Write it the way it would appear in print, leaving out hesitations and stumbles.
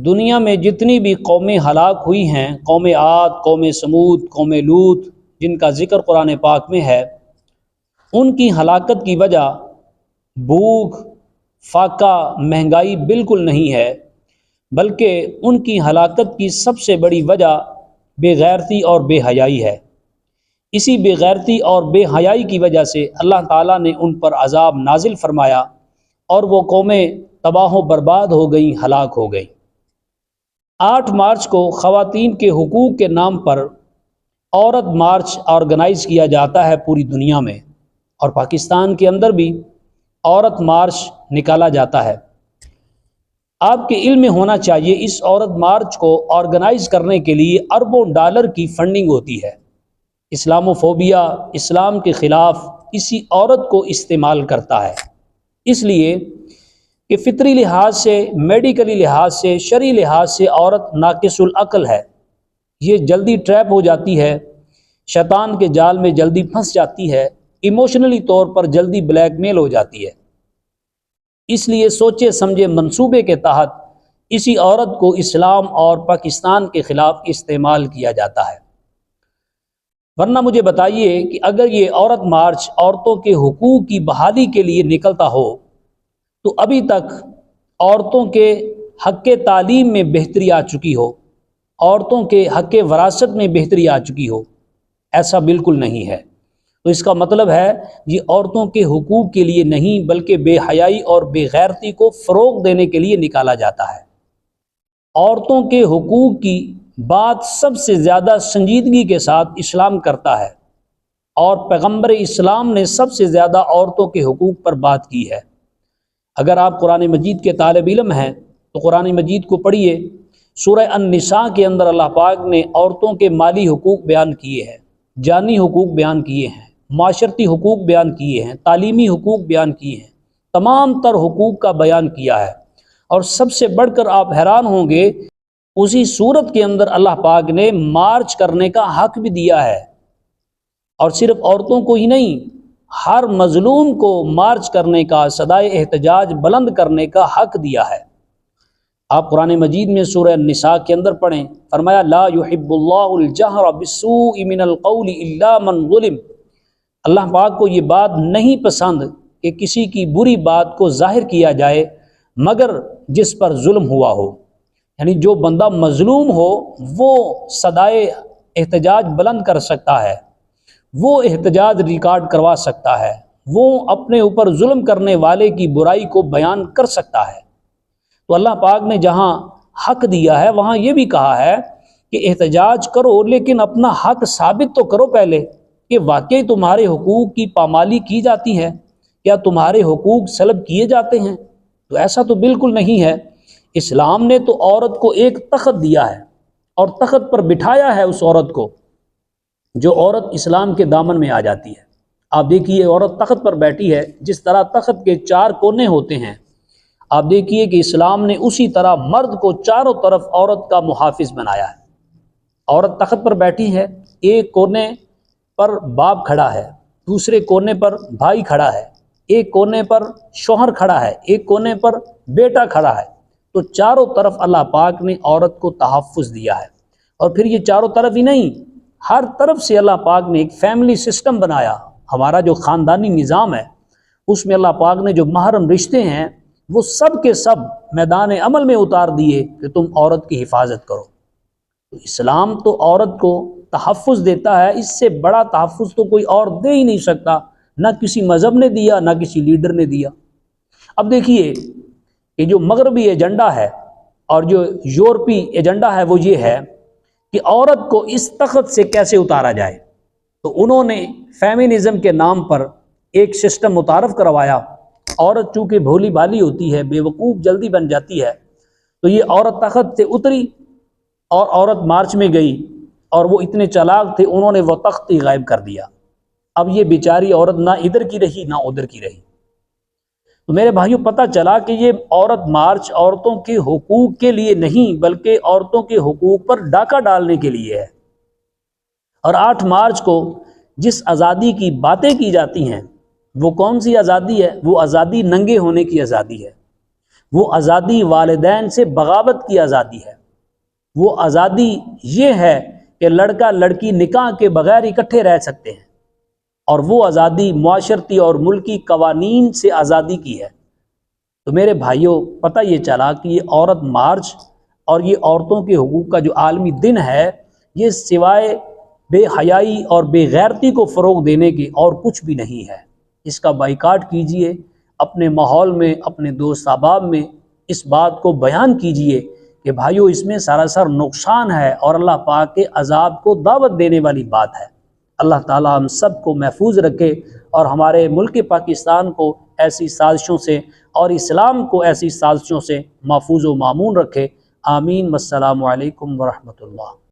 دنیا میں جتنی بھی قومیں ہلاک ہوئی ہیں، قوم عاد، قوم سمود، قوم لوط، جن کا ذکر قرآن پاک میں ہے، ان کی ہلاکت کی وجہ بھوک، فاقہ، مہنگائی بالکل نہیں ہے، بلکہ ان کی ہلاکت کی سب سے بڑی وجہ بے غیرتی اور بے حیائی ہے۔ اسی بے غیرتی اور بے حیائی کی وجہ سے اللہ تعالیٰ نے ان پر عذاب نازل فرمایا اور وہ قومیں تباہ و برباد ہو گئیں، ہلاک ہو گئیں۔ 8 مارچ کو خواتین کے حقوق کے نام پر عورت مارچ آرگنائز کیا جاتا ہے پوری دنیا میں، اور پاکستان کے اندر بھی عورت مارچ نکالا جاتا ہے۔ آپ کے علم میں ہونا چاہیے اس عورت مارچ کو آرگنائز کرنے کے لیے اربوں ڈالر کی فنڈنگ ہوتی ہے۔ اسلاموفوبیا، اسلام کے خلاف اسی عورت کو استعمال کرتا ہے، اس لیے کہ فطری لحاظ سے، میڈیکلی لحاظ سے، شرعی لحاظ سے عورت ناقص العقل ہے۔ یہ جلدی ٹریپ ہو جاتی ہے، شیطان کے جال میں جلدی پھنس جاتی ہے، ایموشنلی طور پر جلدی بلیک میل ہو جاتی ہے۔ اس لیے سوچے سمجھے منصوبے کے تحت اسی عورت کو اسلام اور پاکستان کے خلاف استعمال کیا جاتا ہے۔ ورنہ مجھے بتائیے کہ اگر یہ عورت مارچ عورتوں کے حقوق کی بحالی کے لیے نکلتا ہو تو ابھی تک عورتوں کے حق تعلیم میں بہتری آ چکی ہو، عورتوں کے حق وراثت میں بہتری آ چکی ہو۔ ایسا بالکل نہیں ہے۔ تو اس کا مطلب ہے یہ عورتوں کے حقوق کے لیے نہیں، بلکہ بے حیائی اور بے غیرتی کو فروغ دینے کے لیے نکالا جاتا ہے۔ عورتوں کے حقوق کی بات سب سے زیادہ سنجیدگی کے ساتھ اسلام کرتا ہے، اور پیغمبر اسلام نے سب سے زیادہ عورتوں کے حقوق پر بات کی ہے۔ اگر آپ قرآن مجید کے طالب علم ہیں تو قرآن مجید کو پڑھیے۔ سورہ النساء کے اندر اللہ پاک نے عورتوں کے مالی حقوق بیان کیے ہیں، جانی حقوق بیان کیے ہیں، معاشرتی حقوق بیان کیے ہیں، تعلیمی حقوق بیان کیے ہیں، تمام تر حقوق کا بیان کیا ہے۔ اور سب سے بڑھ کر آپ حیران ہوں گے، اسی صورت کے اندر اللہ پاک نے مارچ کرنے کا حق بھی دیا ہے، اور صرف عورتوں کو ہی نہیں، ہر مظلوم کو مارچ کرنے کا، صدائے احتجاج بلند کرنے کا حق دیا ہے۔ آپ قرآن مجید میں سورہ النساء کے اندر پڑھیں، فرمایا لا يحب اللہ الجہر بالسوء من القول الا من ظلم۔ اللہ پاک کو یہ بات نہیں پسند کہ کسی کی بری بات کو ظاہر کیا جائے مگر جس پر ظلم ہوا ہو، یعنی جو بندہ مظلوم ہو وہ صدائے احتجاج بلند کر سکتا ہے، وہ احتجاج ریکارڈ کروا سکتا ہے، وہ اپنے اوپر ظلم کرنے والے کی برائی کو بیان کر سکتا ہے۔ تو اللہ پاک نے جہاں حق دیا ہے وہاں یہ بھی کہا ہے کہ احتجاج کرو، لیکن اپنا حق ثابت تو کرو پہلے کہ واقعی تمہارے حقوق کی پامالی کی جاتی ہے، کیا تمہارے حقوق سلب کیے جاتے ہیں؟ تو ایسا تو بالکل نہیں ہے۔ اسلام نے تو عورت کو ایک تخت دیا ہے اور تخت پر بٹھایا ہے اس عورت کو، جو عورت اسلام کے دامن میں آ جاتی ہے۔ آپ دیکھیے عورت تخت پر بیٹھی ہے، جس طرح تخت کے 4 کونے ہوتے ہیں، آپ دیکھیے کہ اسلام نے اسی طرح مرد کو چاروں طرف عورت کا محافظ بنایا ہے۔ عورت تخت پر بیٹھی ہے، ایک کونے پر باپ کھڑا ہے، دوسرے کونے پر بھائی کھڑا ہے، ایک کونے پر شوہر کھڑا ہے، ایک کونے پر بیٹا کھڑا ہے۔ تو چاروں طرف اللہ پاک نے عورت کو تحفظ دیا ہے، اور پھر یہ چاروں طرف ہی نہیں، ہر طرف سے اللہ پاک نے ایک فیملی سسٹم بنایا۔ ہمارا جو خاندانی نظام ہے اس میں اللہ پاک نے جو محرم رشتے ہیں وہ سب کے سب میدان عمل میں اتار دیے کہ تم عورت کی حفاظت کرو۔ تو اسلام تو عورت کو تحفظ دیتا ہے، اس سے بڑا تحفظ تو کوئی اور دے ہی نہیں سکتا، نہ کسی مذہب نے دیا، نہ کسی لیڈر نے دیا۔ اب دیکھیے کہ جو مغربی ایجنڈا ہے اور جو یورپی ایجنڈا ہے وہ یہ ہے کہ عورت کو اس تخت سے کیسے اتارا جائے۔ تو انہوں نے فیمنزم کے نام پر ایک سسٹم متعارف کروایا۔ عورت چونکہ بھولی بھالی ہوتی ہے، بے وقوف جلدی بن جاتی ہے، تو یہ عورت تخت سے اتری اور عورت مارچ میں گئی، اور وہ اتنے چالاک تھے انہوں نے وہ تخت ہی غائب کر دیا۔ اب یہ بیچاری عورت نہ ادھر کی رہی نہ ادھر کی رہی۔ تو میرے بھائیوں پتہ چلا کہ یہ عورت مارچ عورتوں کے حقوق کے لیے نہیں بلکہ عورتوں کے حقوق پر ڈاکہ ڈالنے کے لیے ہے۔ اور 8 مارچ کو جس آزادی کی باتیں کی جاتی ہیں وہ کون سی آزادی ہے؟ وہ آزادی ننگے ہونے کی آزادی ہے، وہ آزادی والدین سے بغاوت کی آزادی ہے، وہ آزادی یہ ہے کہ لڑکا لڑکی نکاح کے بغیر اکٹھے رہ سکتے ہیں، اور وہ آزادی معاشرتی اور ملکی قوانین سے آزادی کی ہے۔ تو میرے بھائیوں، پتہ یہ چلا کہ یہ عورت مارچ اور یہ عورتوں کے حقوق کا جو عالمی دن ہے، یہ سوائے بے حیائی اور بے غیرتی کو فروغ دینے کے اور کچھ بھی نہیں ہے۔ اس کا بائیکاٹ کیجئے، اپنے ماحول میں، اپنے دوست احباب میں اس بات کو بیان کیجئے کہ بھائیو اس میں سراسر نقصان ہے اور اللہ پاک کے عذاب کو دعوت دینے والی بات ہے۔ اللہ تعالی ہم سب کو محفوظ رکھے اور ہمارے ملک پاکستان کو ایسی سازشوں سے اور اسلام کو ایسی سازشوں سے محفوظ و مامون رکھے۔ آمین۔ والسلام علیکم ورحمۃ اللہ۔